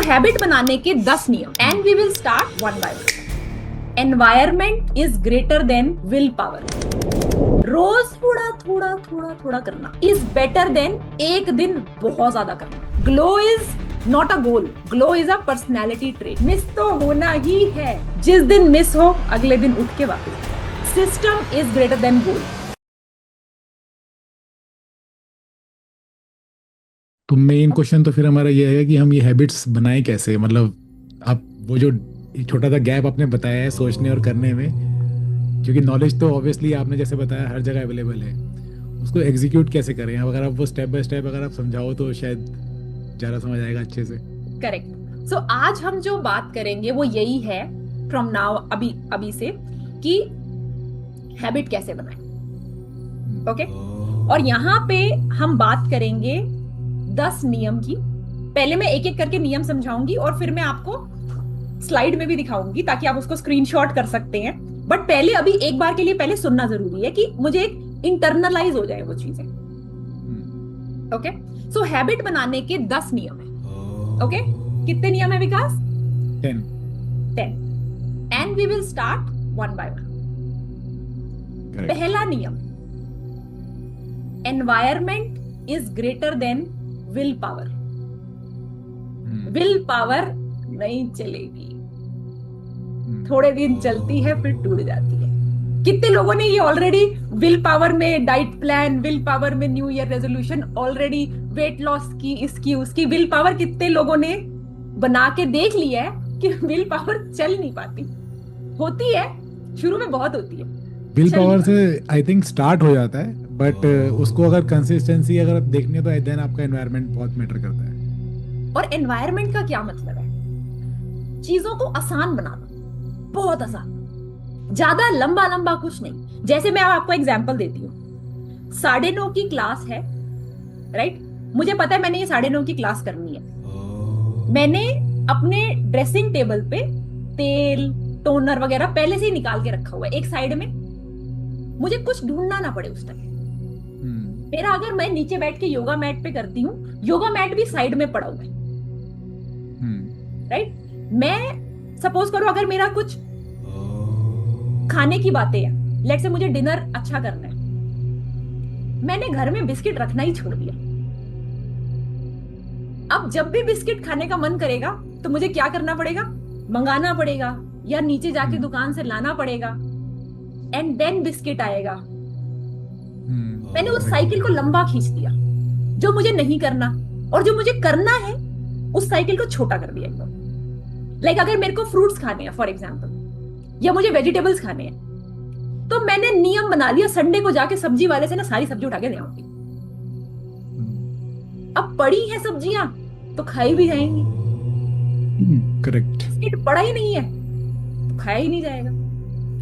Habit बनाने के 10 नियम and we will start one by one. Environment is greater than will power. रोज थोड़ा थोड़ा थोड़ा थोड़ा करना इज बेटर देन एक दिन बहुत ज्यादा करना। Glow is not a goal, glow is a personality trait. Miss तो होना ही है, जिस दिन मिस हो अगले दिन उठ के वापस। सिस्टम इज ग्रेटर देन गोल। तो मेन क्वेश्चन तो फिर हमारा ये है कि हम ये हैबिट्स बनाएं कैसे। मतलब आप वो जो छोटा सा गैप आपने बताया है सोचने और करने में, क्योंकि नॉलेज तो ऑब्वियसली आपने जैसे बताया हर जगह अवेलेबल है, उसको एग्जीक्यूट कैसे करें। अगर आप वो स्टेप बाय स्टेप अगर आप समझाओ तो शायद ज़्यादा समझ आएगा अच्छे से। करेक्ट। सो आज हम जो बात करेंगे वो यही है फ्रॉम नाउ, अभी अभी से, कि हैबिट कैसे बनाएं। ओके और यहाँ पे हम बात करेंगे 10 नियम की। पहले मैं एक एक करके नियम समझाऊंगी और फिर मैं आपको स्लाइड में भी दिखाऊंगी ताकि आप उसको स्क्रीनशॉट कर सकते हैं। बट पहले अभी एक बार के लिए पहले सुनना जरूरी है कि मुझे एक इंटरनलाइज हो जाए वो चीजें। ओके सो हैबिट बनाने के 10 नियम है। ओके कितने नियम है Vikas? 10 and we will start one by one. पहला नियम, environment is greater than will power. Will power नहीं चलेगी, थोड़े दिन चलती है फिर टूट जाती है। कितने लोगों ने ये ऑलरेडी विल पावर में डाइट प्लान, विल पावर में new year resolution, already weight loss की, इसकी उसकी विल पावर कितने लोगों ने बना के देख लिया है कि विल पावर चल नहीं पाती। होती है शुरू में, बहुत होती है विल पावर से आई थिंक स्टार्ट हो जाता है, बट उसको अगर कंसिस्टेंसी अगर आप देखने तो देन आपका एनवायरनमेंट बहुत मैटर करता है। और एनवायरनमेंट का क्या मतलब है? चीजों को आसान बनाना, बहुत आसान, ज्यादा लंबा लंबा कुछ नहीं। जैसे मैं आपको एग्जांपल देती हूँ, 9:30 की क्लास है, राइट? मुझे पता है मैंने ये 9:30 की क्लास करनी है। मैंने अपने ड्रेसिंग टेबल पे तेल, टोनर वगैरह पहले से ही निकाल के रखा हुआ है एक साइड में, मुझे कुछ ढूंढना ना पड़े उस टाइम। मेरा अगर मैं नीचे बैठ के योगा मैट पे करती हूँ, योगा मैट भी साइड में पड़ा हुआ है, राइट? मैं सपोज करो अगर मेरा कुछ खाने की बातें हैं, लेट्स से मुझे डिनर अच्छा करना है, मैंने घर में बिस्किट रखना ही छोड़ दिया। अब जब भी बिस्किट खाने का मन करेगा तो मुझे क्या करना पड़ेगा? मंगाना पड़ेगा या नीचे जाके दुकान से लाना पड़ेगा, एंड देन बिस्किट आएगा। मैंने उस साइकिल को लंबा खींच दिया, जो मुझे नहीं करना, और जो मुझे करना है उस साइकिल को छोटा कर दिया एकदम। लाइक अगर मेरे को फ्रूट्स खाने हैं फॉर एग्जाम्पल, या मुझे वेजिटेबल्स खाने हैं, तो मैंने नियम बना लिया संडे को जाके सब्जी वाले से ना सारी सब्जी उठा के ले आऊंगी। अब पड़ी है सब्जियां तो खाई भी जाएंगी। करेक्ट। बिस्किट पड़ा ही नहीं है तो खाया ही नहीं जाएगा,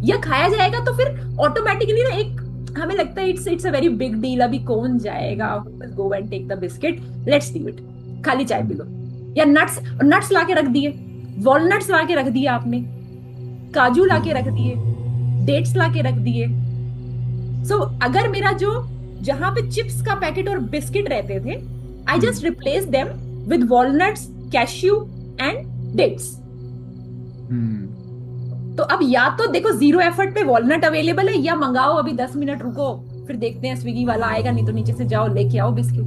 या खाया जाएगा तो फिर ऑटोमेटिकली ना एक हमें लगता है it's a very big deal, अभी कौन जाएगा, go and take the biscuit, let's leave it, खाली चाय पी लो। या नट्स ला के रख दिए, वॉलनट्स ला के रख दिए आपने, काजू ला के रख दिए, डेट्स ला के रख दिए। सो अगर मेरा जो जहां पे चिप्स का पैकेट और बिस्किट रहते थे, I just replace them with walnuts, cashew and dates. तो अब या तो देखो जीरो एफर्ट पे वॉलनट अवेलेबल है, या मंगाओ अभी 10 मिनट रुको फिर देखते हैं स्विगी वाला आएगा, नहीं तो नीचे से जाओ लेके आओ बिस्किट।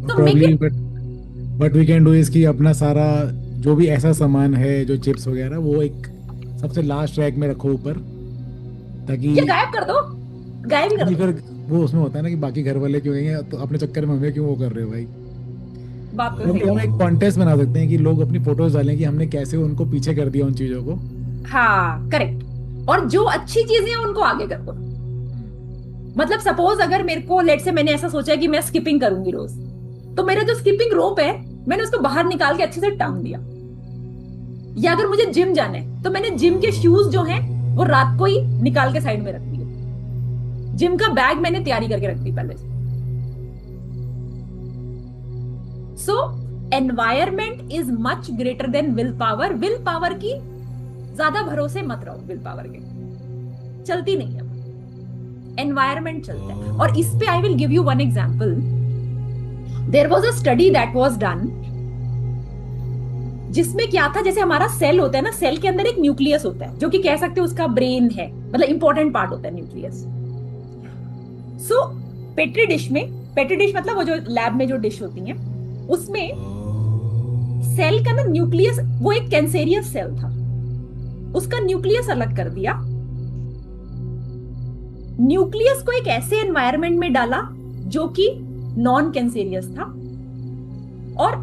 तो make it, but we can do is कि अपना सारा जो भी ऐसा सामान है, जो चिप्स वगैरह, वो एक सबसे लास्ट रैक में रखो ऊपर, ताकि ये गायब कर दो, गायब ही कर दो। फिर वो उसमें होता है ना कि बाकी घर वाले क्यों हैं, तो अपने चक्कर में हमें क्यों वो कर रहे हो भाई। बात तो हम एक कॉन्टेस्ट बना सकते हैं कि लोग अपनी फोटोज डालें कि हमने कैसे उनको पीछे कर दिया उन चीजों को। हाँ करेक्ट। और जो अच्छी चीजें हैं उनको आगे कर दो। मतलब सपोज अगर मेरे को, लेट से मैंने ऐसा सोचा कि मैं स्किपिंग करूंगी रोज, तो मेरा जो स्किपिंग रोप है मैंने उसको बाहर निकाल के अच्छे से टांग दिया। या agar मुझे जिम जाना है तो मैंने जिम के शूज जो हैं वो रात को ही निकाल के साइड में रख दिए। जिम का बैग मैंने तैयारी करके रख दी पहले से। सो environment is much greater than will power. Will power की ज्यादा भरोसे मत रहो, विल पावर के चलती नहीं है, एनवायरमेंट चलता है। और इस पे I will give you one example. There was a study that was done जिसमें क्या था, जैसे हमारा सेल होता है ना, सेल के अंदर एक न्यूक्लियस होता है जो कि कह सकते हो उसका ब्रेन है, मतलब इंपॉर्टेंट पार्ट होता है न्यूक्लियस। सो पेट्री डिश में, पेट्री डिश मतलब वो जो लैब में जो डिश होती है, उसमें सेल का ना न्यूक्लियस, वो एक कैंसेरियस सेल था, उसका न्यूक्लियस अलग कर दिया, न्यूक्लियस को एक ऐसे एनवायरनमेंट में डाला जो कि नॉन कैंसेरियस था, और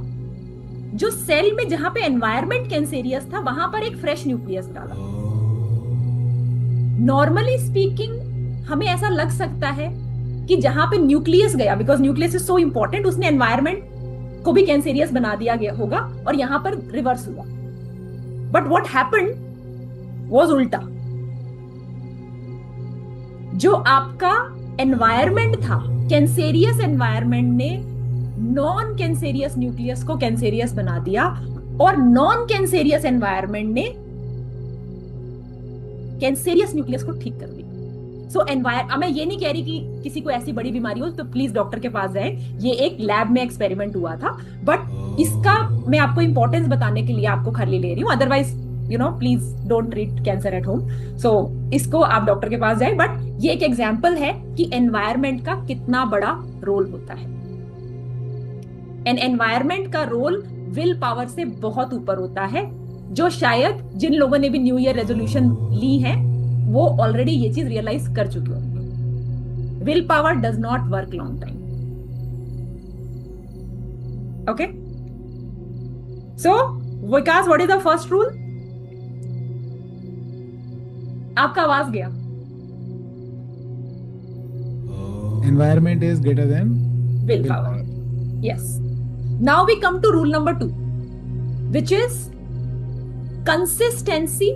जो सेल में जहां पे एनवायरनमेंट कैंसेरियस था वहां पर एक फ्रेश न्यूक्लियस डाला। नॉर्मली स्पीकिंग हमें ऐसा लग सकता है कि जहां पे न्यूक्लियस गया, because nucleus is so important, उसने एनवायरनमेंट को भी कैंसेरियस बना दिया गया होगा और यहां पर रिवर्स हुआ। बट व्हाट हैपेंड वाज उल्टा। जो आपका एनवायरनमेंट था, कैंसेरियस एनवायरनमेंट ने नॉन कैंसेरियस न्यूक्लियस को कैंसेरियस बना दिया, और नॉन कैंसेरियस एनवायरनमेंट ने कैंसेरियस न्यूक्लियस को ठीक कर दिया। सो मैं ये नहीं कह रही कि किसी को ऐसी बड़ी बीमारी हो तो प्लीज डॉक्टर के पास जाएं, ये एक लैब में एक्सपेरिमेंट हुआ था, बट इसका मैं आपको इंपॉर्टेंस बताने के लिए आपको खाली ले रही हूँ, otherwise please don't treat cancer at home. So इसको आप डॉक्टर के पास जाए, बट ये एक एग्जाम्पल है कि एनवायरमेंट का कितना बड़ा रोल होता है। एनवायरमेंट का रोल विल पावर से बहुत ऊपर होता है, जो शायद जिन लोगों ने भी न्यू ईयर रेजोल्यूशन ली है वो ऑलरेडी ये चीज रियलाइज कर चुके होंगे। Will power does not work long time. Okay, so Vikas, what is the first rule? आपका आवाज गया। Environment is greater than willpower. Yes. Now we come to rule number 2, which is consistency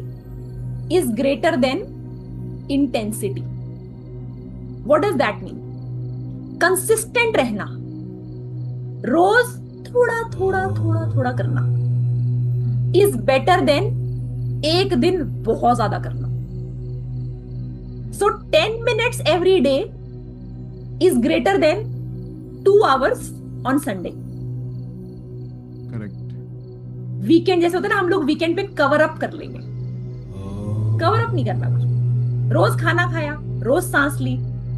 is greater than intensity. What does that mean? Consistent रहना, रोज थोड़ा थोड़ा थोड़ा थोड़ा करना is better than एक दिन बहुत ज्यादा करना. So 10 minutes every day is greater than 2 hours on Sunday. Correct. Weekend जैसे होता है ना, हम लोग वीकेंड पे कवर अप कर लेंगे, कवर अप नहीं करना कुछ। रोज खाना खाया, रोज सांस ली,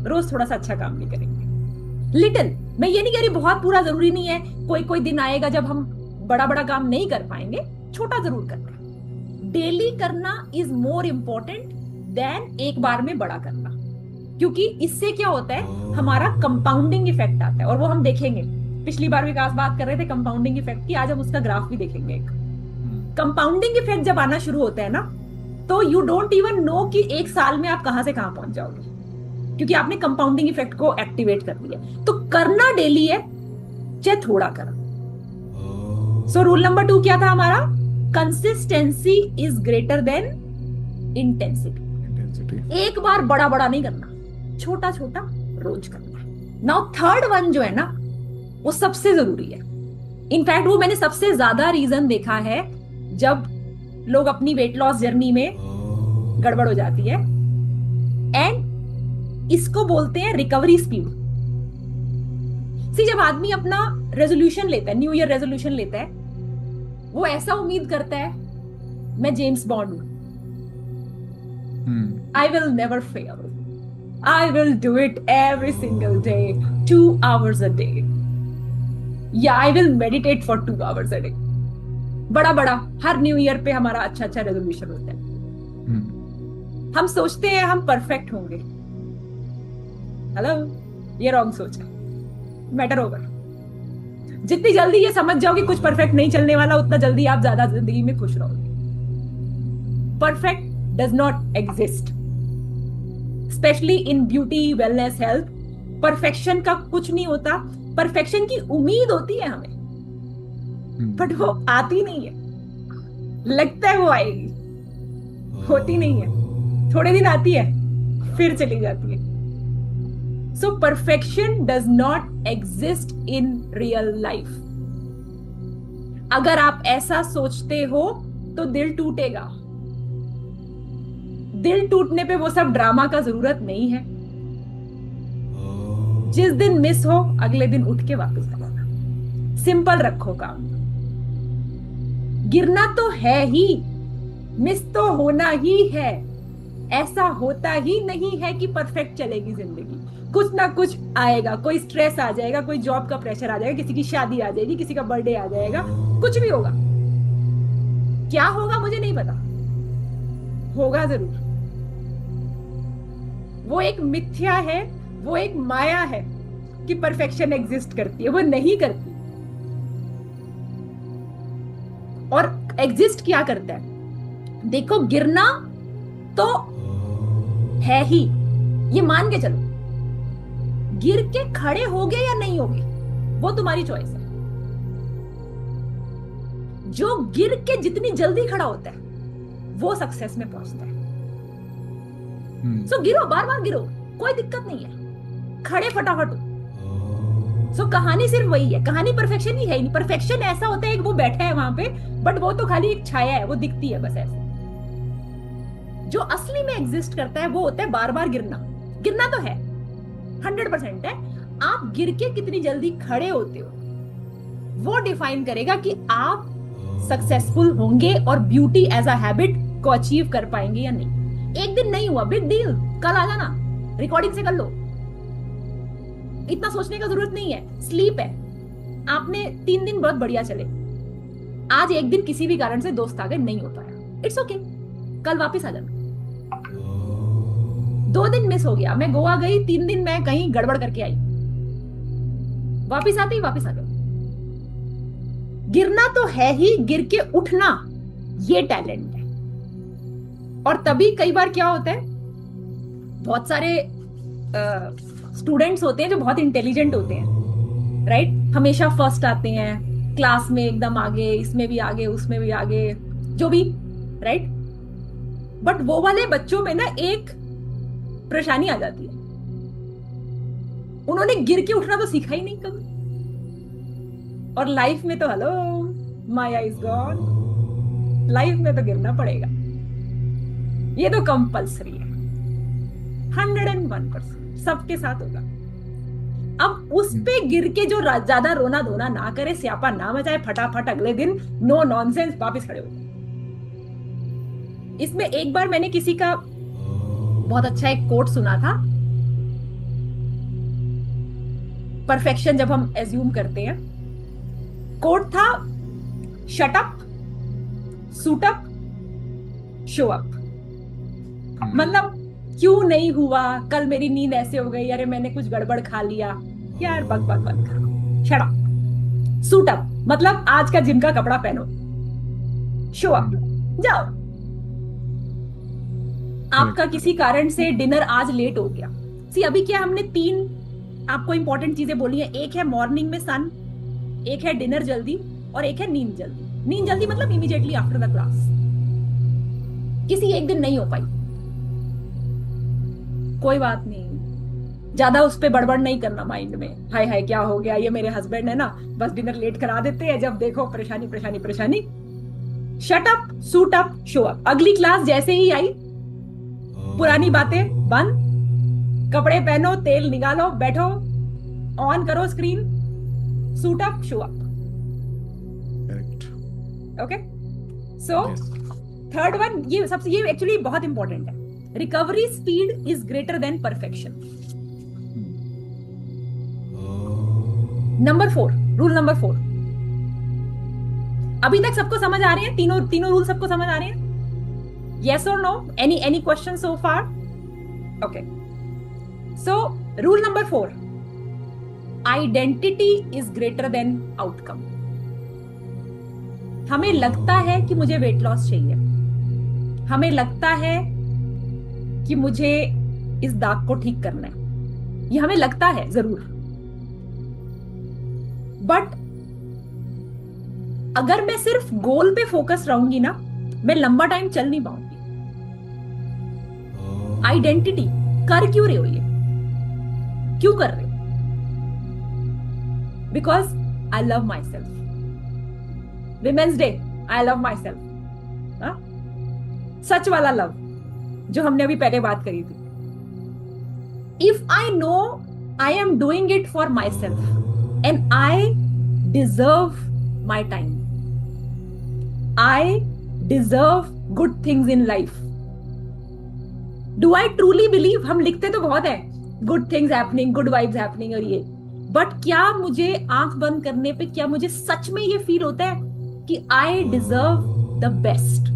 रोज थोड़ा सा अच्छा काम भी करेंगे। लिटिल, मैं ये नहीं कह रही बहुत पूरा जरूरी नहीं है, कोई कोई दिन आएगा जब हम बड़ा बड़ा काम नहीं कर पाएंगे, छोटा जरूर करना है। डेली करना इज मोर इंपॉर्टेंट देन एक बार में बड़ा करना, क्योंकि इससे क्या होता है, हमारा कंपाउंडिंग इफेक्ट आता है, और वो हम देखेंगे। पिछली बार विकास बात कर रहे थे कंपाउंडिंग इफेक्ट की, आज हम उसका ग्राफ भी देखेंगे। एक कंपाउंडिंग इफेक्ट जब आना शुरू होता है ना, तो यू डोंट इवन नो कि एक साल में आप कहां से कहां पहुंच जाओगे, क्योंकि आपने कंपाउंडिंग इफेक्ट को एक्टिवेट कर दिया। तो करना डेली है, चाहे थोड़ा करा। सो रूल नंबर 2 क्या था हमारा? Consistency is greater then intensity. एक बार बड़ा बड़ा नहीं करना, छोटा छोटा रोज करना है। नाउ थर्ड वन जो है ना, वो सबसे जरूरी है। इनफैक्ट वो मैंने सबसे ज्यादा रीजन देखा है जब लोग अपनी वेट लॉस जर्नी में गड़बड़ हो जाती है, एंड इसको बोलते हैं रिकवरी स्पीड। सी, जब आदमी अपना रेजोल्यूशन लेता है, न्यू ईयर रेजोल्यूशन लेता है, वो ऐसा उम्मीद करता है मैं जेम्स बॉन्ड हूं, I will never fail. I will do it every single day, 2 hours a day. Yeah, I will meditate for 2 hours a day. बड़ा बड़ा हर न्यू ईयर पे हमारा अच्छा अच्छा रेजोल्यूशन होता है। हम सोचते हैं हम परफेक्ट होंगे। हेलो, ये रॉन्ग सोच है। Matter over. जितनी जल्दी ये समझ जाओ कि कुछ परफेक्ट नहीं चलने वाला, उतना जल्दी आप ज्यादा जिंदगी में खुश रहोगे। Perfect does not exist, especially in beauty, wellness, health. Perfection का कुछ नहीं होता। परफेक्शन की उम्मीद होती है हमें, बट वो आती नहीं है। लगता है वो आएगी, होती नहीं है। थोड़े दिन आती है, फिर चली जाती है। So perfection does not exist in real life. अगर आप ऐसा सोचते हो तो दिल टूटेगा। दिल टूटने पे वो सब ड्रामा का जरूरत नहीं है। जिस दिन मिस हो, अगले दिन उठ के वापस लगाना। सिंपल रखो काम। गिरना तो है ही, मिस तो होना ही है। ऐसा होता ही नहीं है कि परफेक्ट चलेगी जिंदगी, कुछ ना कुछ आएगा, कोई स्ट्रेस आ जाएगा, कोई जॉब का प्रेशर आ जाएगा, किसी की शादी आ जाएगी, किसी का बर्थडे आ जाएगा, कुछ भी होगा। क्या होगा मुझे नहीं पता, होगा जरूर। वो एक मिथ्या है, वो एक माया है कि परफेक्शन एग्जिस्ट करती है, वो नहीं करती। और एग्जिस्ट क्या करता है? देखो, गिरना तो है ही, ये मान के चलो। गिर के खड़े होगे या नहीं होगे वो तुम्हारी चॉइस है। जो गिर के जितनी जल्दी खड़ा होता है वो सक्सेस में पहुंचता है। सो गिरो, बार बार गिरो, कोई दिक्कत नहीं है, खड़े फटाफट हो। सो कहानी सिर्फ वही है, कहानी परफेक्शन ही है नहीं। परफेक्शन ऐसा होता है कि वो बैठा है वहां पे, बट वो तो खाली एक छाया है, वो दिखती है बस ऐसे। जो असली में एग्जिस्ट करता है वो होता है बार बार गिरना। गिरना तो है, 100% है। आप गिर के कितनी जल्दी खड़े होते हो वो डिफाइन करेगा कि आप सक्सेसफुल होंगे और ब्यूटी एज अ हैबिट को अचीव कर पाएंगे या नहीं। एक दिन नहीं हुआ, बिग डील, कल आ जाना, रिकॉर्डिंग से कर लो, इतना सोचने का जरूरत नहीं है। स्लीप है, आपने 3 दिन बहुत बढ़िया चले, आज एक दिन किसी भी कारण से दोस्त आ गए, नहीं हो पाया, इट्स ओके, कल वापस आ जाना। 2 दिन मिस हो गया, मैं गोवा गई, 3 दिन मैं कहीं गड़बड़ करके आई, वापस आते ही वापस आ गया। गिरना तो है ही, गिर के उठना ये टैलेंट है। और तभी कई बार क्या होता है, बहुत सारे स्टूडेंट्स होते हैं जो बहुत इंटेलिजेंट होते हैं, राइट, हमेशा फर्स्ट आते हैं क्लास में, एकदम आगे, इसमें भी आगे, उसमें भी आगे, जो भी, राइट। बट वो वाले बच्चों में ना एक परेशानी आ जाती है, उन्होंने गिर के उठना तो सीखा ही नहीं कभी। और लाइफ में तो hello, Maya is gone, life में तो गिरना पड़ेगा, ये तो कंपल्सरी है, 101% सबके साथ होगा। अब उस पे गिर के जो ज्यादा रोना धोना ना करे, स्यापा ना मचाए, फटाफट अगले दिन नो नॉनसेंस वापस खड़े हो जाए। इसमें एक बार मैंने किसी का बहुत अच्छा एक कोट सुना था, परफेक्शन जब हम एज्यूम करते हैं, कोट था, shut up, suit up, show up. मतलब क्यों नहीं हुआ, कल मेरी नींद ऐसे हो गई, अरे मैंने कुछ गड़बड़ खा लिया, यार बक बक बंद करो, शट अप। सूट अप मतलब आज का जिम का कपड़ा पहनो, शो अप, जाओ। आपका किसी कारण से डिनर आज लेट हो गया, सी अभी क्या हमने 3 आपको इंपॉर्टेंट चीजें बोली हैं, एक है मॉर्निंग में सन, एक है डिनर जल्दी, और एक है नींद जल्दी। नींद जल्दी मतलब इमीडिएटली आफ्टर द क्लास। किसी एक दिन नहीं हो पाई, कोई बात नहीं, ज्यादा उस पर बड़बड़ नहीं करना माइंड में, हाय हाय क्या हो गया, ये मेरे हस्बैंड है ना, बस डिनर लेट करा देते हैं, जब देखो परेशानी परेशानी परेशानी। Shut up, suit up, show up. अगली क्लास जैसे ही आई, पुरानी बातें बंद, कपड़े पहनो, तेल निकालो, बैठो, ऑन करो screen, suit up, show up. Okay, so third one, ये सबसे, ये एक्चुअली बहुत इंपॉर्टेंट है, recovery speed is greater than perfection. Number 4, rule number 4। अभी तक सबको समझ आ रहे हैं? तीनों रूल सबको समझ आ रहे हैं? Yes or no? Any question so far? Okay. So, rule number 4. Identity is greater than outcome. हमें लगता है कि मुझे वेट लॉस चाहिए, हमें लगता है कि मुझे इस दाग को ठीक करना है, ये हमें लगता है जरूर, बट अगर मैं सिर्फ गोल पे फोकस रहूंगी ना, मैं लंबा टाइम चल नहीं पाऊंगी। आइडेंटिटी कर क्यों रहे हो, ये क्यों कर रहे हो? Because I love myself. Women's day, I love myself, सच वाला लव जो हमने अभी पहले बात करी थी। If I know I am doing it for myself and I deserve my time, I deserve good things in life. Do I truly believe? हम लिखते तो बहुत है, good things happening, good vibes happening और ये, but क्या मुझे आंख बंद करने पे क्या मुझे सच में ये फील होता है कि I deserve the best?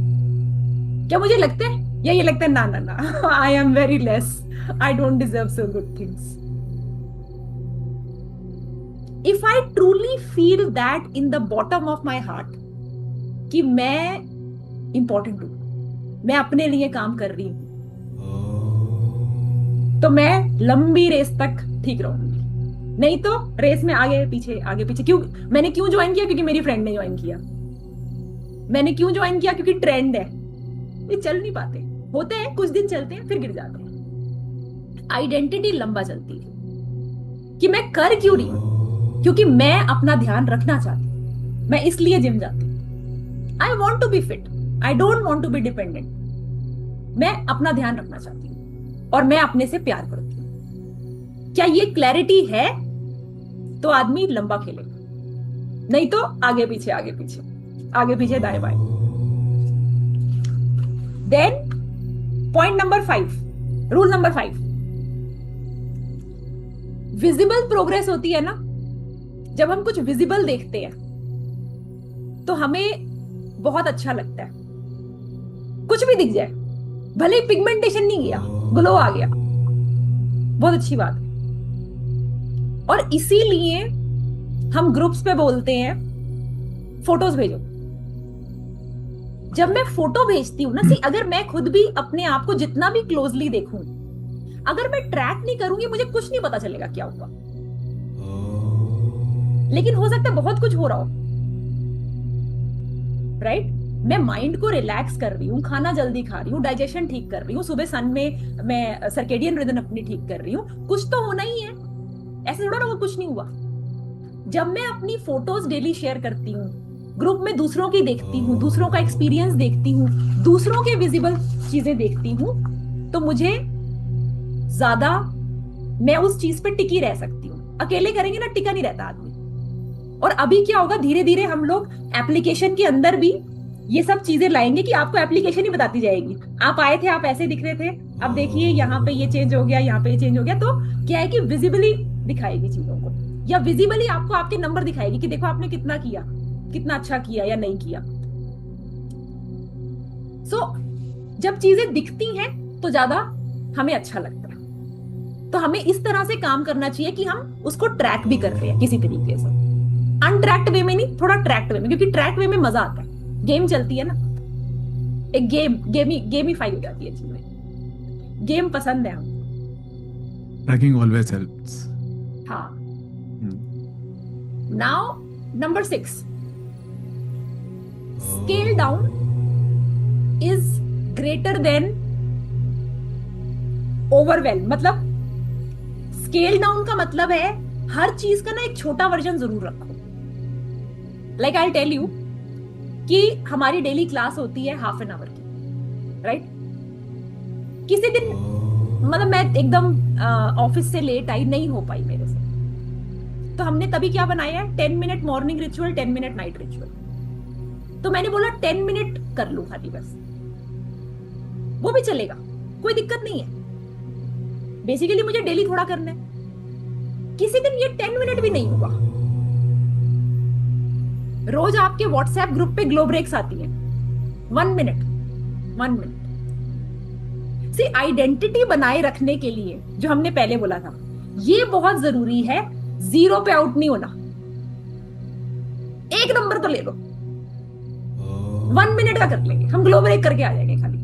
क्या मुझे लगता है, या ये लगता है ना ना ना, I am very less, I don't deserve so good things. If I truly feel that in the bottom of my heart कि मैं important हूं, मैं अपने लिए काम कर रही हूं, तो मैं लंबी रेस तक ठीक रहूंगी। नहीं तो रेस में आगे पीछे क्यों? मैंने क्यों ज्वाइन किया? क्योंकि मेरी फ्रेंड ने ज्वाइन किया। मैंने क्यों ज्वाइन किया? क्योंकि ट्रेंड है। ये चल नहीं पाते, होते हैं कुछ दिन चलते हैं फिर गिर जाते हैं। आइडेंटिटी लंबा चलती है कि मैं कर क्यों रही हूं, क्योंकि मैं अपना ध्यान रखना चाहती हूं, मैं इसलिए जिम जाती हूं। I want to be fit, I don't want to be dependent. मैं अपना ध्यान रखना चाहती हूं और मैं अपने से प्यार करती हूं। क्या ये क्लैरिटी है तो आदमी लंबा खेलेगा, नहीं तो आगे पीछे दाएं बाएं। Then point number 5, rule number 5, visible progress होती है ना। जब हम कुछ विजिबल देखते हैं तो हमें बहुत अच्छा लगता है। कुछ भी दिख जाए, भले ही पिगमेंटेशन नहीं गया, ग्लो आ गया, बहुत अच्छी बात है। और इसीलिए हम ग्रुप्स पे बोलते हैं फोटोज भेजो। जब मैं फोटो भेजती हूं ना, अगर मैं खुद भी अपने आप को जितना भी क्लोजली देखूं, अगर मैं ट्रैक नहीं करूंगी मुझे कुछ नहीं पता चलेगा क्या हुआ। लेकिन हो सकता है बहुत कुछ हो रहा हो, राइट? मैं माइंड को रिलैक्स कर रही हूँ, खाना जल्दी खा रही हूँ, डाइजेशन ठीक कर रही हूँ, सुबह सन में मैं सर्केडियन रिदम अपनी ठीक कर रही हूँ, कुछ तो होना ही है। ऐसे थोड़ा ना वो कुछ नहीं हुआ। जब मैं अपनी फोटोज डेली शेयर करती हूँ, ग्रुप में दूसरों की देखती हूँ, दूसरों का एक्सपीरियंस देखती हूँ, दूसरों के विजिबल चीजें देखती हूँ, तो मुझे ज्यादा, मैं उस चीज पे टिकी रह सकती हूँ। अकेले करेंगे ना, टिका नहीं रहता आदमी। और अभी क्या होगा, धीरे धीरे हम लोग एप्लीकेशन के अंदर भी ये सब चीजें लाएंगे कि आपको एप्लीकेशन ही बताती जाएगी। आप आए थे, आप ऐसे दिख रहे थे, अब देखिए यहाँ पे ये चेंज हो गया, यहाँ पे ये चेंज हो गया। तो क्या है कि विजिबली दिखाएगी चीजों को, या विजिबली आपको आपके नंबर दिखाएगी कि देखो आपने कितना किया, कितना अच्छा किया या नहीं किया। जब चीजें दिखती हैं तो ज्यादा हमें अच्छा लगता है। तो हमें इस तरह से काम करना चाहिए कि हम उसको ट्रैक भी कर रहे हैं किसी तरीके से, अनट्रैक्ड वे में नहीं, थोड़ा ट्रैक्ड वे में, क्योंकि ट्रैक वे में मजा आता है। गेम चलती है ना, एक गेमीफाई हो जाती है चीजें। गेम पसंद है हमको। Tracking always helps. हाँ। Now number 6, scale down is greater than overwhelm. मतलब स्केल डाउन का मतलब है हर चीज का ना एक छोटा वर्जन जरूर रखो। लाइक आई टेल यू कि हमारी डेली क्लास होती है हाफ एन आवर की, राइट? किसी दिन मतलब मैं एकदम ऑफिस से लेट आई, नहीं हो पाई मेरे से, तो हमने तभी क्या बनाया है, 10 minute morning ritual, 10 minute night ritual. तो मैंने बोला 10 मिनट कर लूं खाली, बस वो भी चलेगा, कोई दिक्कत नहीं है। बेसिकली मुझे डेली थोड़ा करना है। किसी दिन ये 10 मिनट भी नहीं हुआ। रोज आपके व्हाट्सएप ग्रुप पे ग्लो ब्रेक्स आती हैं, 1 मिनट। सी, आइडेंटिटी बनाए रखने के लिए जो हमने पहले बोला था, ये बहुत जरूरी है। 0 पे आउट नहीं होना, 1 नंबर तो ले लो। 1 मिनट का कर लेंगे हम, ग्लो ब्रेक करके आ जाएंगे खाली।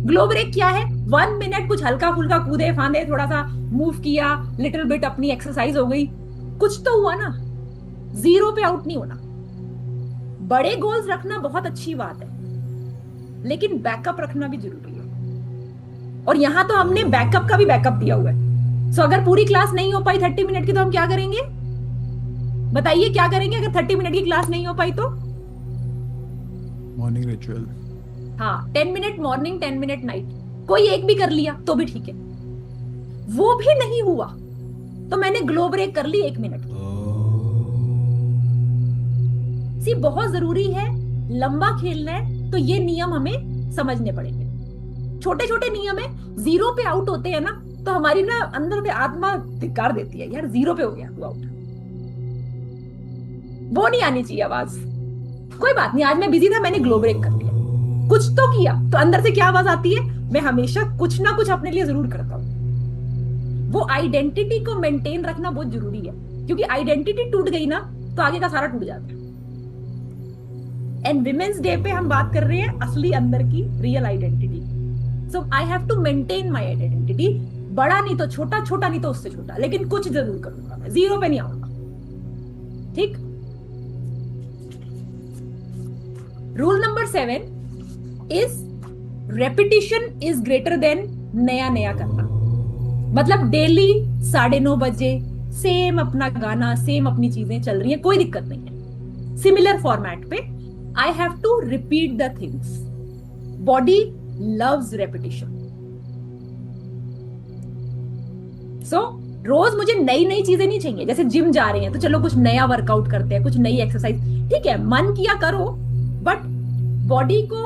ग्लो ब्रेक क्या है? 1 मिनट कुछ हल्का फुल्का कूदे फांदे, थोड़ा सा मूव किया, लिटिल बिट अपनी एक्सरसाइज हो गई, कुछ तो हुआ ना। 0 पे आउट नहीं होना। बड़े गोल्स रखना बहुत अच्छी बात है, लेकिन बैकअप रखना भी जरूरी है। और यहां तो हमने बैकअप का भी बैकअप दिया हुआ है। सो अगर पूरी क्लास नहीं हो पाई 30 मिनट की, तो हम क्या करेंगे? बताइए क्या करेंगे अगर 30 मिनट की क्लास नहीं हो पाई तो? Morning ritual. हाँ, 10 मिनट मॉर्निंग, 10 मिनट नाइट, कोई एक भी कर लिया तो भी ठीक है। वो भी नहीं हुआ तो मैंने ग्लो ब्रेक कर ली 1 मिनट की। सी, बहुत जरूरी है लंबा खेलना है तो ये नियम हमें समझने पड़ेंगे। छोटे छोटे नियम है, 0 पे आउट होते हैं ना तो हमारी ना अंदर से आत्मा धिक्कार देती है, यार 0 पे हो गया तू आउट, वो नहीं आनी चाहिए आवाज। कोई बात नहीं, आज मैं बिजी था, मैंने ग्लो ब्रेक कर लिया, कुछ तो किया। तो अंदर से क्या आवाज आती है, मैं हमेशा कुछ ना कुछ अपने लिए जरूर करता हूं। वो आइडेंटिटी को मेंटेन रखना बहुत जरूरी है, क्योंकि आइडेंटिटी टूट गई ना तो आगे का सारा टूट जाता है। एंड विमेन्स डे पे हम बात कर रहे हैं असली अंदर की real identity. So I have to maintain my identity, बड़ा नहीं तो छोटा, छोटा नहीं तो उससे छोटा, लेकिन कुछ जरूर करूंगा मैं, 0 पे नहीं आऊंगा। ठीक। Rule number 7 is repetition is greater then नया नया करना। मतलब डेली 9:30 बजे सेम अपना गाना, सेम अपनी चीजें चल रही हैं, कोई दिक्कत नहीं है, सिमिलर फॉर्मेट पे I have to repeat the things. Body loves repetition. So रोज मुझे नई नई चीजें नहीं चाहिए। जैसे जिम जा रहे हैं तो चलो कुछ नया वर्कआउट करते हैं, कुछ नई एक्सरसाइज, ठीक है, मन किया करो, बट बॉडी को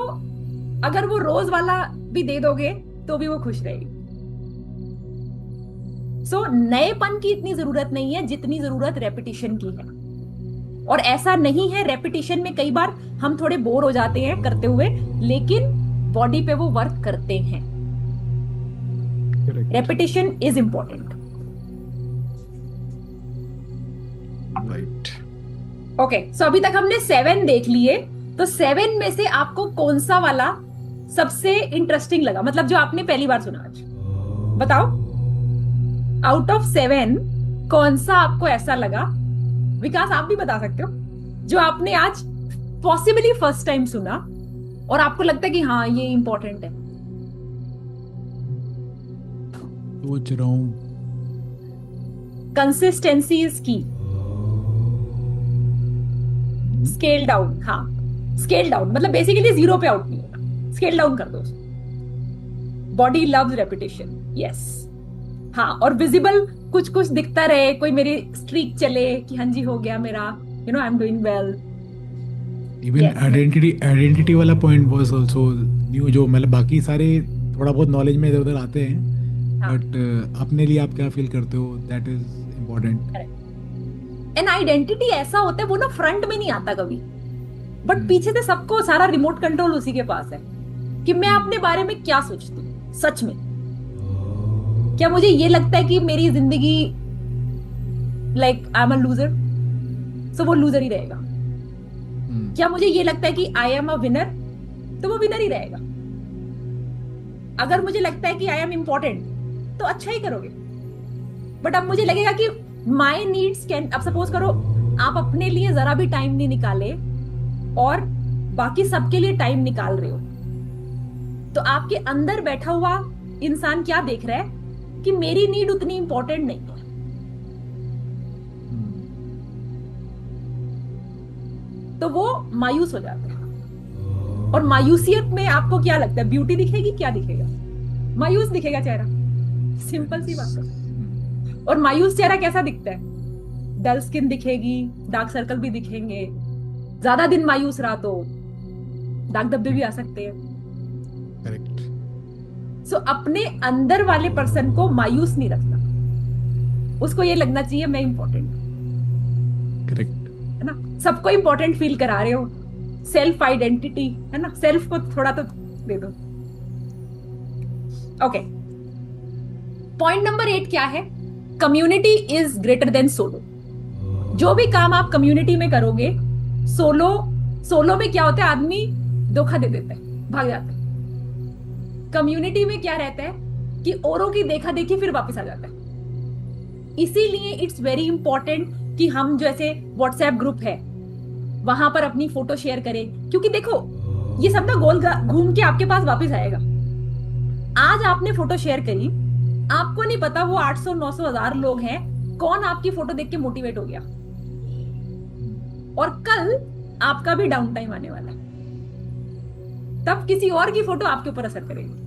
अगर वो रोज वाला भी दे दोगे तो भी वो खुश रहेगी। सो नएपन की इतनी जरूरत नहीं है जितनी जरूरत रेपिटिशन की है। और ऐसा नहीं है, रेपिटिशन में कई बार हम थोड़े बोर हो जाते हैं करते हुए, लेकिन बॉडी पे वो वर्क करते हैं। Repetition is important. Right. Okay, so अभी तक हमने 7 देख लिए। तो 7 में से आपको कौन सा वाला सबसे इंटरेस्टिंग लगा, मतलब जो आपने पहली बार सुना आज? बताओ, आउट ऑफ 7 कौन सा आपको ऐसा लगा? विकास आप भी बता सकते हो, जो आपने आज पॉसिबली फर्स्ट टाइम सुना और आपको लगता है कि हाँ ये इंपॉर्टेंट है। सोच रहा हूं। कंसिस्टेंसी इज की। Scale down. हाँ, स्केल डाउन मतलब बेसिकली 0 पे आउट नहीं होगा, स्केल डाउन कर दो। Body loves repetition. यस। हाँ, और विजिबल कुछ कुछ दिखता रहे, कोई मेरी स्ट्रीक चले कि हाँ जी हो गया मेरा, you know I am doing well. Even identity वाला पॉइंट वाज आल्सो न्यू, जो मतलब बाकी सारे थोड़ा बहुत नॉलेज में इधर उधर आते हैं, बट अपने लिए आप क्या फील करते हो, that is important. An identity ऐसा होता है, वो ना फ्रंट में नहीं आता कभी, बट पीछे से सबको सारा रिमोट कंट्रोल उसी के पास है कि मैं अपने बारे में क्या सोचती हूँ। सच में क्या मुझे ये लगता है कि मेरी जिंदगी like I am a loser, so वो लूजर ही रहेगा। क्या मुझे ये लगता है कि आई एम अ विनर, तो वो विनर ही रहेगा। अगर मुझे लगता है कि आई एम इंपॉर्टेंट, तो अच्छा ही करोगे। बट अब मुझे लगेगा कि माई नीड्स कैन, अब सपोज करो आप अपने लिए जरा भी टाइम नहीं निकाले और बाकी सबके लिए टाइम निकाल रहे हो, तो आपके अंदर बैठा हुआ इंसान क्या देख रहा है कि मेरी नीड उतनी इंपॉर्टेंट नहीं है। तो वो मायूस हो जाते हैं। और मायूसियत में आपको क्या लगता है, ब्यूटी दिखेगी? क्या दिखेगा? मायूस दिखेगा चेहरा, सिंपल सी बात है। और मायूस चेहरा कैसा दिखता है? डल स्किन दिखेगी, डार्क सर्कल भी दिखेंगे, ज्यादा दिन मायूस रहा तो दाग धब्बे भी आ सकते हैं। करेक्ट। सो अपने अंदर वाले पर्सन को मायूस नहीं रखना, उसको ये लगना चाहिए मैं इंपॉर्टेंट। करेक्ट है ना? सबको इंपॉर्टेंट फील करा रहे हो, सेल्फ आइडेंटिटी है ना, सेल्फ को थोड़ा तो दे दो। ओके, पॉइंट नंबर 8 क्या है? Community is greater then solo. जो भी काम आप कम्युनिटी में करोगे, सोलो में क्या होता है, आदमी धोखा दे देता है, भाग जाता है। कम्युनिटी में क्या रहता है कि औरों की देखा देखी फिर वापस आ जाता है। इसीलिए इट्स वेरी इंपॉर्टेंट कि हम जैसे व्हाट्सएप ग्रुप है वहां पर अपनी फोटो शेयर करें, क्योंकि देखो ये सब ना गोल घूम के आपके पास वापस आएगा। आज आपने फोटो शेयर करी, आपको नहीं पता वो 800 900 1000 लोग हैं, कौन आपकी फोटो देख के मोटिवेट हो गया, और कल आपका भी डाउन टाइम आने वाला है, तब किसी और की फोटो आपके ऊपर असर करेगी।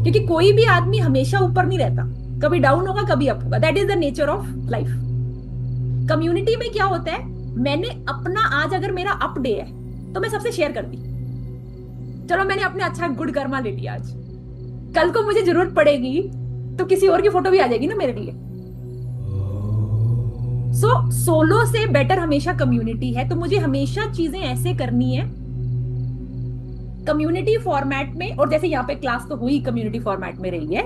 क्योंकि कोई भी आदमी हमेशा ऊपर नहीं रहता, कभी डाउन होगा कभी अप होगा, that is the nature of life. Community में क्या होता है मैंने अपना आज अगर मेरा अप डे है तो मैं सबसे शेयर करती, चलो मैंने अपने अच्छा गुड कर्मा ले लिया आज, कल को मुझे जरूरत पड़ेगी तो किसी और की फोटो भी आ जाएगी ना मेरे लिए। सोलो से बेटर हमेशा कम्युनिटी है। तो मुझे हमेशा चीजें ऐसे करनी है कम्युनिटी फॉर्मेट में, और जैसे यहाँ पे क्लास तो हुई कम्युनिटी फॉर्मेट में रही है,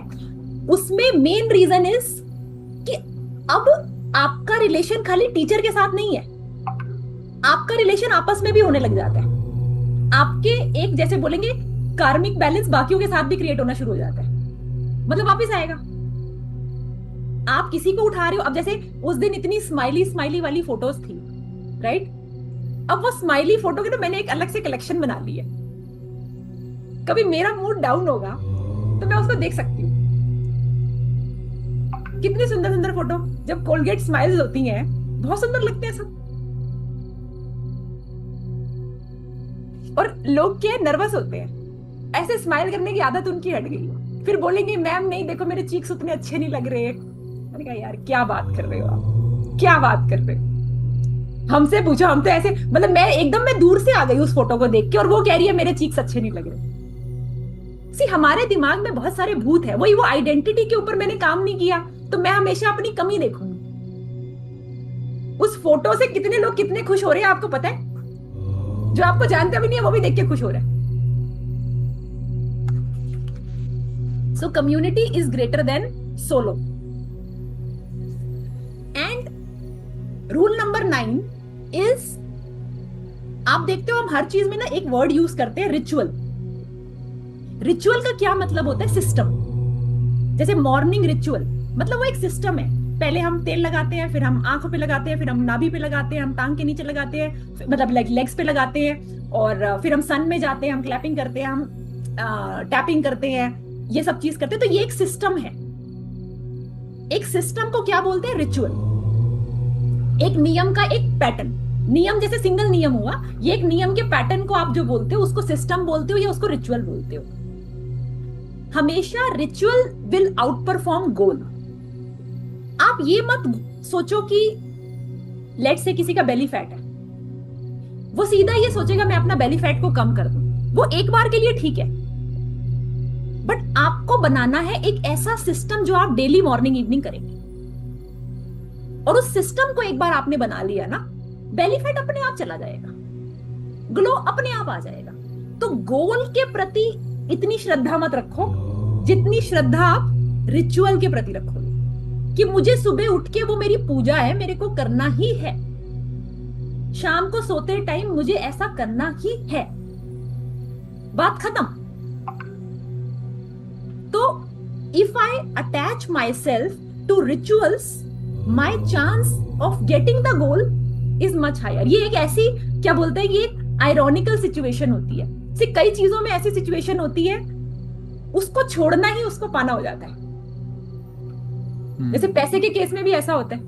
उसमें मेन रीजन इज कि अब आपका रिलेशन खाली टीचर के साथ नहीं है, आपका रिलेशन आपस में भी होने लग जाता है। आपके एक जैसे बोलेंगे कार्मिक बैलेंस बाकियों के साथ भी क्रिएट होना शुरू हो जाता है, मतलब वापिस आएगा। आप किसी को उठा रहे हो, अब जैसे उस दिन इतनी स्माइली स्माइली वाली फोटोज थी, राइट? अब वो स्माइली फोटो की तो मैंने एक अलग से कलेक्शन बना ली है। कभी मेरा मूड डाउन होगा तो मैं उसको देख सकती हूँ। कितनी सुंदर सुंदर फोटो जब कोलगेट स्माइल्स होती हैं, बहुत सुंदर लगते हैं सब। और लोग क्या नर्वस होते हैं, ऐसे स्माइल करने की आदत उनकी हट गई, फिर बोलेंगे मैम नहीं देखो मेरे चीक्स उतने अच्छे नहीं लग रहे। मैंने कहा यार क्या बात कर रहे हो आप, क्या बात कर रहे हो, हमसे पूछो। हम तो ऐसे मतलब मैं दूर से आ गई उस फोटो को देख के, और वो कह रही है मेरे चीक्स अच्छे नहीं लग रहे। सी हमारे दिमाग में बहुत सारे भूत है, वही वो आइडेंटिटी के ऊपर मैंने काम नहीं किया तो मैं हमेशा अपनी कमी देखूंगी। उस फोटो से कितने लोग कितने खुश हो रहे हैं आपको पता है? जो आपको जानता भी नहीं है वो भी देख के खुश हो रहा है। सो community is greater then solo. And rule number 9 is, आप देखते हो हम हर चीज में ना एक वर्ड यूज करते हैं, रिचुअल। रिचुअल का क्या मतलब होता है? सिस्टम। जैसे मॉर्निंग रिचुअल मतलब वो एक सिस्टम है। पहले हम तेल लगाते हैं, फिर हम आंखों पे लगाते हैं, फिर हम नाभि पे लगाते हैं, हम टांग के नीचे लगाते हैं, मतलब लेग्स पे लगाते हैं, और फिर हम सन में जाते हैं, हम क्लैपिंग करते हैं, हम टैपिंग करते हैं, ये सब चीज करते हैं। तो ये एक सिस्टम है। एक सिस्टम को क्या बोलते हैं? रिचुअल। एक नियम का एक पैटर्न। नियम जैसे सिंगल नियम हुआ, ये एक नियम के पैटर्न को आप जो बोलते हो उसको सिस्टम बोलते हो या उसको रिचुअल बोलते हो। हमेशा रिचुअल विल आउट परफॉर्म गोल। आप ये मत सोचो कि लेट से किसी का बेली फैट है, वो सीधा ये सोचेगा मैं अपना बेली फैट को कम कर दूं। वो एक बार के लिए ठीक है, बट आपको बनाना है एक ऐसा सिस्टम जो आप डेली मॉर्निंग इवनिंग करेंगे। और उस सिस्टम को एक बार आपने बना लिया ना, बेली फैट अपने आप चला जाएगा, ग्लो अपने आप आ जाएगा। तो गोल के प्रति इतनी श्रद्धा मत रखो जितनी श्रद्धा आप रिचुअल के प्रति रखोगे, कि मुझे सुबह उठ के वो मेरी पूजा है, मेरे को करना ही है। शाम को सोते टाइम मुझे ऐसा करना ही है, बात खत्म। तो if I attach my self to rituals, my chance of getting the goal is much higher. ये एक ऐसी क्या बोलते हैं, ये आयरॉनिकल सिचुएशन होती है। से कई चीजों में ऐसी सिचुएशन होती है उसको छोड़ना ही उसको पाना हो जाता है। जैसे पैसे के केस में भी ऐसा होता है।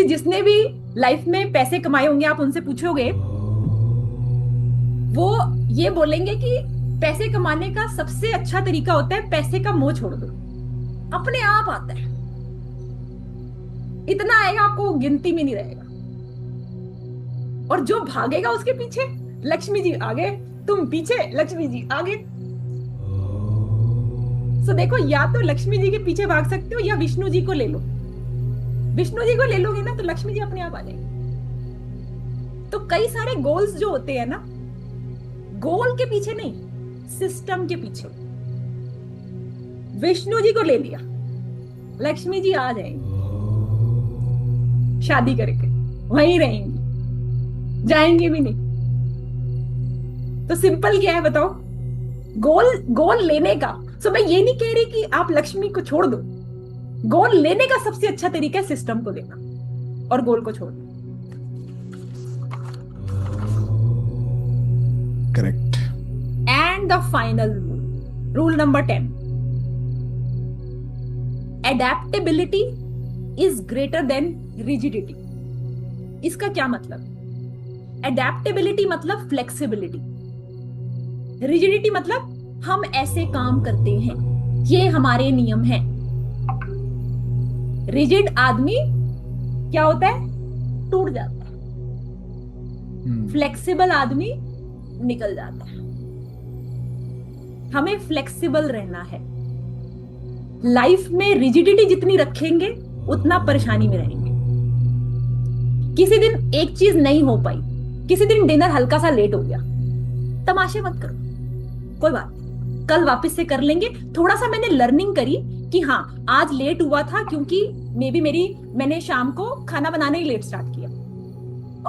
जिसने भी लाइफ में पैसे कमाए होंगे आप उनसे पूछोगे, वो ये बोलेंगे कि पैसे कमाने का सबसे अच्छा तरीका होता है पैसे का मोह छोड़ दो, अपने आप आता है। इतना आएगा आपको गिनती में नहीं रहेगा। और जो भागेगा उसके पीछे, लक्ष्मी जी आगे तुम पीछे, लक्ष्मी जी आगे। तो देखो, या तो लक्ष्मी जी के पीछे भाग सकते हो या विष्णु जी को ले लो। विष्णु जी को ले लोगे ना तो लक्ष्मी जी अपने आप आ जाएंगे। तो कई सारे गोल्स जो होते हैं ना, गोल के पीछे नहीं, सिस्टम के पीछे। विष्णु जी को ले लिया, लक्ष्मी जी आ जाएंगे, शादी करके वहीं रहेंगी, जाएंगे भी नहीं। तो सिंपल क्या है बताओ? गोल लेने का। सो मैं ये नहीं कह रही कि आप लक्ष्मी को छोड़ दो। गोल लेने का सबसे अच्छा तरीका है सिस्टम को लेना और गोल को छोड़ना। Correct. And the final rule number 10, adaptability is greater then rigidity. इसका क्या मतलब? एडेप्टेबिलिटी मतलब फ्लेक्सिबिलिटी, रिजिडिटी मतलब हम ऐसे काम करते हैं, ये हमारे नियम हैं। रिजिड आदमी क्या होता है? टूट जाता है, फ्लेक्सिबल आदमी निकल जाता है। हमें फ्लेक्सिबल रहना है। लाइफ में रिजिडिटी जितनी रखेंगे उतना परेशानी में रहेंगे। किसी दिन एक चीज नहीं हो पाई, किसी दिन डिनर हल्का सा लेट हो गया, तमाशे मत करो, कोई बात नहीं, कल वापस से कर लेंगे। थोड़ा सा मैंने लर्निंग करी कि हाँ आज लेट हुआ था क्योंकि मे बी मैंने शाम को खाना बनाने ही लेट स्टार्ट किया।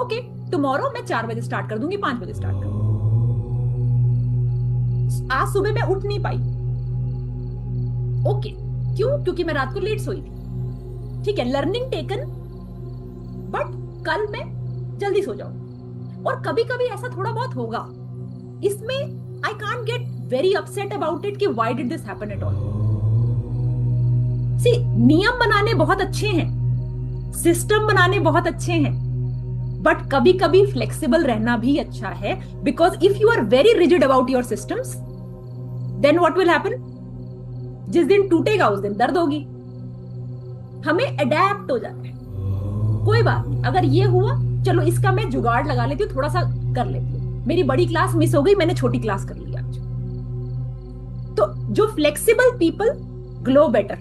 ओके, टुमारो मैं 4 बजे स्टार्ट कर दूंगी, 5 बजे स्टार्ट कर दूंगी। आज सुबह मैं उठ नहीं पाई, ओके, क्यों? क्योंकि मैं रात को लेट सोई थी। ठीक है, लर्निंग टेकन, बट कल मैं जल्दी सो जाऊं। और कभी कभी ऐसा थोड़ा बहुत होगा, इसमें I can't get very upset about it कि why did this happen at all. See, नियम बनाने बहुत अच्छे हैं, सिस्टम बनाने बहुत अच्छे हैं, बट कभी कभी फ्लेक्सिबल रहना भी अच्छा है। Because if you are very rigid about your systems, then what will happen? जिस दिन टूटेगा उस दिन दर्द होगी। हमें अडेप्ट हो जाना है, कोई बात नहीं, अगर ये हुआ चलो इसका मैं जुगाड़ लगा लेती हूँ, थोड़ा सा कर लेती हूँ। मेरी बड़ी क्लास मिस हो गई, मैंने छोटी क्लास कर ली आज। तो जो flexible people glow better,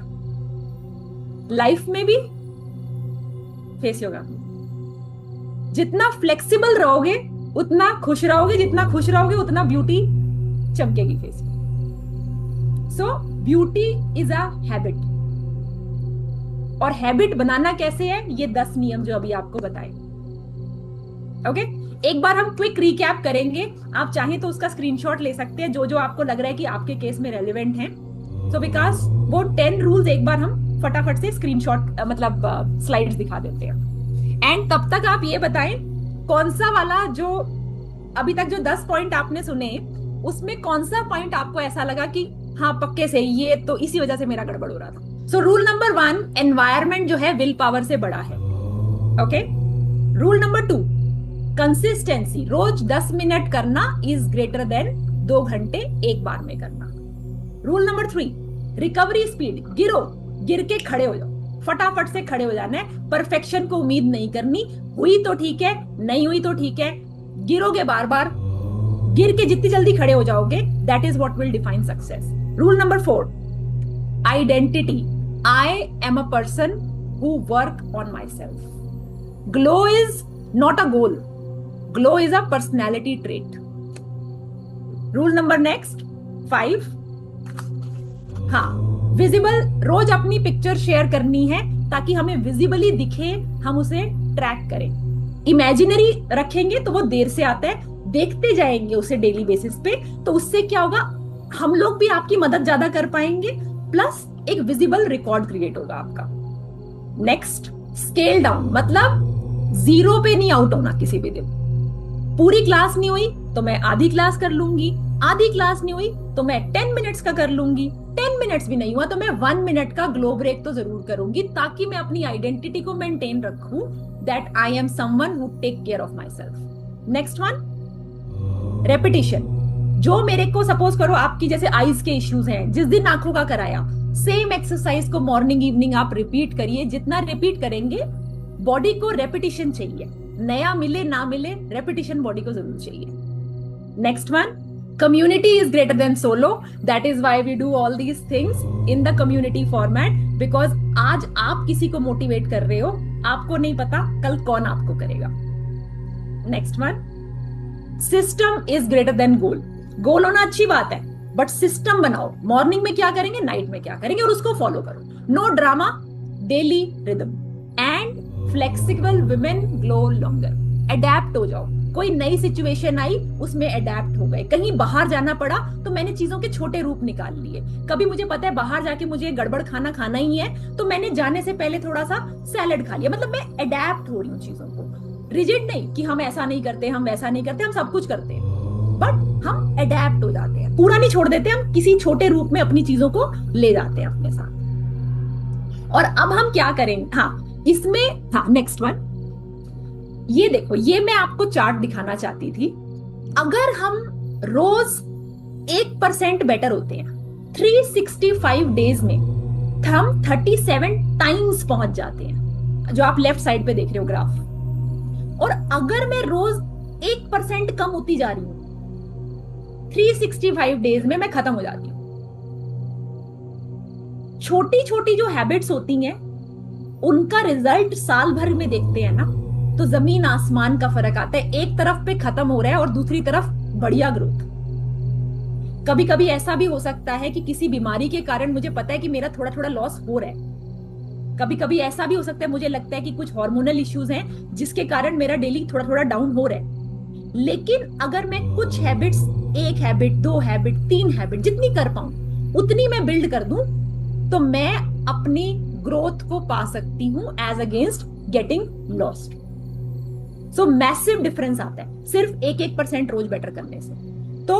life में भी फेस योगा। जितना फ्लेक्सिबल रहोगे उतना खुश रहोगे, जितना खुश रहोगे उतना ब्यूटी चमकेगी फेस में। सो ब्यूटी इज अ हैबिट, और हैबिट बनाना कैसे है, ये 10 नियम जो अभी आपको बताए। ओके, एक बार हम क्विक रिकैप करेंगे। आप चाहें तो उसका स्क्रीनशॉट ले सकते हैं, जो जो आपको लग रहा है कि आपके केस में रेलेवेंट है। सो विकास, वो 10 रूल्स एक बार हम फटाफट से स्क्रीनशॉट मतलब स्लाइड्स दिखा देते हैं। एंड तब तक आप ये बताएं कौन सा वाला, जो अभी तक जो 10 पॉइंट आपने सुने, उसमें कौन सा पॉइंट आपको ऐसा लगा कि हाँ पक्के से ये तो इसी वजह से मेरा गड़बड़ हो रहा था। सो रूल नंबर 1, एनवायरमेंट जो है विल पावर से बड़ा है। ओके, रूल नंबर 2, कंसिस्टेंसी, रोज 10 मिनट करना इज ग्रेटर देन 2 घंटे एक बार में करना। रूल नंबर 3, रिकवरी स्पीड, गिर के खड़े हो जाओ, फटाफट से खड़े हो जाना है। परफेक्शन को उम्मीद नहीं करनी, हुई तो ठीक है, नहीं हुई तो ठीक है, गिरोगे बार बार, गिर के जितनी जल्दी खड़े हो जाओगे, that is what will define success. Rule number 4, identity, I am a person who work on my self. Glow is not a goal, glow is a personality trait. Rule number next 5, हाँ, visible, रोज अपनी picture share करनी है ताकि हमें visibly दिखे, हम उसे track करें। इमेजिनरी रखेंगे तो वो देर से आता है, देखते जाएंगे उसे डेली बेसिस पे, तो उससे क्या होगा, हम लोग भी आपकी मदद ज्यादा कर पाएंगे, प्लस एक विजिबल रिकॉर्ड क्रिएट होगा आपका। नेक्स्ट, स्केल डाउन, मतलब 0 पे नहीं आउट होना किसी भी दिन। पूरी क्लास नहीं हुई तो मैं आधी क्लास कर लूंगी, आधी क्लास नहीं हुई तो मैं 10 मिनट्स का कर लूंगी, 10 मिनट्स भी नहीं हुआ तो मैं 1 मिनट का ग्लो ब्रेक तो जरूर करूंगी, ताकि मैं अपनी आइडेंटिटी को मेंटेन रखूं, that I am someone who take care of my self. Next one, repetition, जो मेरे को सपोज करो आपकी जैसे आईज के इश्यूज हैं, जिस दिन आंखों का कराया, सेम एक्सरसाइज को मॉर्निंग इवनिंग आप रिपीट करिए। जितना रिपीट करेंगे, बॉडी को रेपिटेशन चाहिए, नया मिले ना मिले, रेपिटेशन बॉडी को जरूर चाहिए। Next one, community is greater than solo, that is why we do all these things in the community format, because आज आप किसी को मोटिवेट कर रहे हो, आपको नहीं पता कल कौन आपको करेगा। Next one, system is greater than goal. Goal होना अच्छी बात है, बट सिस्टम बनाओ, मॉर्निंग में क्या करेंगे, नाइट में क्या करेंगे, और उसको फॉलो करो। No drama, daily rhythm. And flexible women glow longer, adapt हो जाओ, कोई नई सिचुएशन आई उसमें अडेप्ट हो गए, कहीं बाहर जाना पड़ा तो मैंने चीजों के छोटे रूप निकाल लिए। कभी मुझे पता है बाहर जाके मुझे गड़बड़ खाना खाना ही है, तो मैंने जाने से पहले थोड़ा सा सैलेड खा लिया, मतलब मैं अडेप्ट हो रही हूँ चीजों को। रिजिड नहीं कि हम ऐसा नहीं करते, हम वैसा नहीं करते, हम सब कुछ करते हैं, बट हम अडेप्ट हो जाते हैं, पूरा नहीं छोड़ देते, हम किसी छोटे रूप में अपनी चीजों को ले जाते हैं अपने साथ। और अब हम क्या करेंगे, हाँ इसमें, हाँ नेक्स्ट वन, ये देखो, ये मैं आपको चार्ट दिखाना चाहती थी। अगर हम रोज 1% बेटर होते हैं, 365 डेज में हम 37 टाइम्स पहुंच जाते हैं, जो आप लेफ्ट साइड पे देख रहे हो ग्राफ। और अगर मैं रोज 1% कम होती जा रही हूं, 365 डेज में मैं खत्म हो जाती हूं। छोटी छोटी जो हैबिट्स होती हैं उनका रिजल्ट साल भर में देखते हैं ना, तो जमीन आसमान का फर्क आता है। एक तरफ पे खत्म हो रहा है और दूसरी तरफ बढ़िया ग्रोथ। कभी कभी ऐसा भी हो सकता है कि किसी बीमारी के कारण मुझे पता है कि मेरा थोड़ा थोड़ा लॉस हो रहा है। कभी कभी ऐसा भी हो सकता है, मुझे लगता है कि कुछ हार्मोनल इश्यूज हैं जिसके कारण मेरा डेली थोड़ा थोड़ा डाउन हो रहा है। लेकिन अगर मैं कुछ हैबिट्स, 1 हैबिट, 2 हैबिट, 3 हैबिट, जितनी कर पाऊं उतनी मैं बिल्ड कर दूं, तो मैं अपनी ग्रोथ को पा सकती हूं as against getting lost. So massive difference आता है सिर्फ 1% रोज बेटर करने से। तो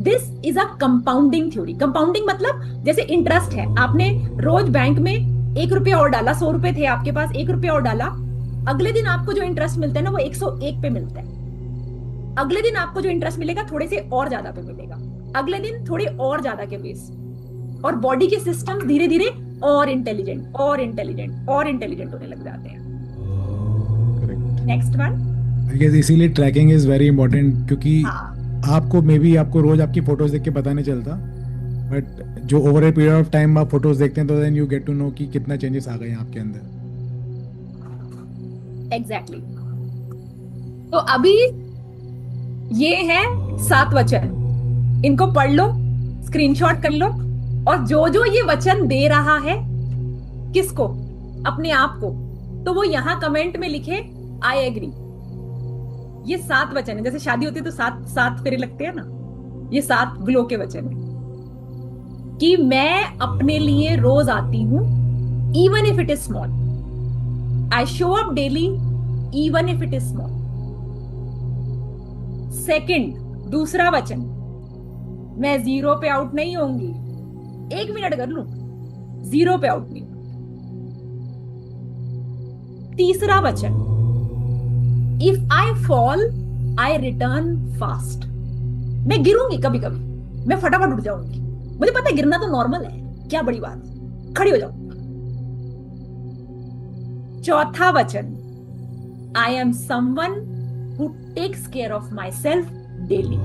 this is a compounding theory. Compounding मतलब जैसे इंटरेस्ट है, आपने रोज बैंक में 1 रुपया और डाला, 100 रुपए थे आपके पास, 1 रुपया और डाला, अगले दिन आपको जो इंटरेस्ट मिलता है ना वो 101 पे मिलता है। अगले दिन आपको जो इंटरेस्ट मिलेगा थोड़े से और ज्यादा पे मिलेगा, अगले दिन थोड़े और ज्यादा के बेस। और बॉडी के सिस्टम धीरे धीरे और इंटेलिजेंट और इंटेलिजेंट और इंटेलिजेंट होने लग जाते हैं। नेक्स्ट वन, आई गेस इसीलिए ट्रैकिंग इज वेरी इंपॉर्टेंट, क्योंकि हाँ, आपको मे बी आपको रोज आपकी फोटोज देख के पता नहीं चलता, बट जो over a period of time आप फोटोज देखते हैं तो then you get to know कि कितना चेंजेस आ गए हैं आपके अंदर। एग्जैक्टली। तो अभी ये है 7 वचन, इनको पढ़ लो, स्क्रीनशॉट कर लो, और जो जो ये वचन दे रहा है किसको, अपने आप को, तो वो यहां कमेंट में लिखे आई एग्री। ये 7 वचन है, जैसे शादी होती है तो 7 फेरे लगते हैं ना, ये 7 ग्लो के वचन है कि मैं अपने लिए रोज आती हूं even if it is small. I show up daily even if it is small. Second, दूसरा वचन, मैं 0 पे आउट नहीं होंगी। 1 मिनट कर लूं, 0 पे आउट नहीं। तीसरा वचन, if I fall I return fast. मैं गिरूंगी कभी कभी, मैं फटाफट उठ जाऊंगी, मुझे पता है गिरना तो नॉर्मल है, क्या बड़ी बात, खड़ी हो जाऊंगी। चौथा वचन, I am someone who takes care of my self daily.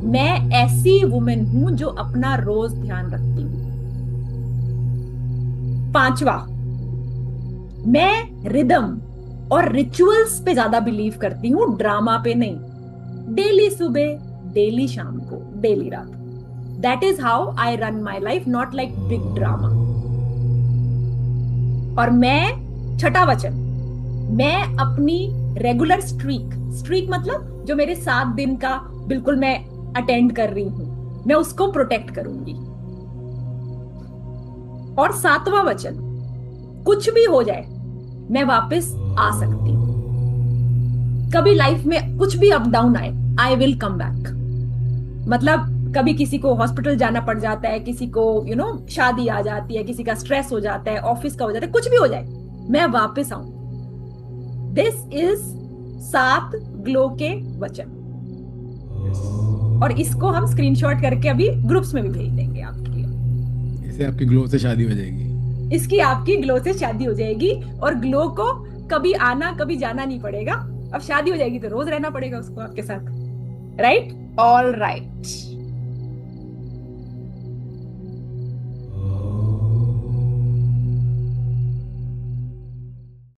मैं ऐसी वुमेन हूं जो अपना रोज ध्यान रखती हूं। पांचवा, मैं रिदम और रिचुअल्स पे ज्यादा बिलीव करती हूं, ड्रामा पे नहीं। डेली सुबह, डेली शाम को, डेली रात। That is how I run my life, not like big drama. और मैं, छठा वचन, मैं अपनी रेगुलर स्ट्रीक मतलब जो मेरे 7 दिन का बिल्कुल मैं अटेंड कर रही हूं, मैं उसको प्रोटेक्ट करूंगी। और 7वां वचन, कुछ भी हो जाए मैं वापस आ सकती हूं। कभी लाइफ में कुछ भी अप डाउन आए, आई विल कम बैक। मतलब कभी किसी को हॉस्पिटल जाना पड़ जाता है, किसी को शादी आ जाती है, किसी का स्ट्रेस हो जाता है, ऑफिस का हो जाता है, कुछ भी हो जाए मैं वापस आऊं। दिस इज 7 ग्लो के वचन। और इसको हम स्क्रीनशॉट करके अभी ग्रुप्स में भी भेज देंगे आपके लिए। इससे आपकी ग्लो से शादी हो जाएगी। इसकी आपकी ग्लो से शादी हो जाएगी, और ग्लो को कभी आना कभी जाना नहीं पड़ेगा। अब शादी हो जाएगी तो रोज रहना पड़ेगा उसको आपके साथ, राइट? All right.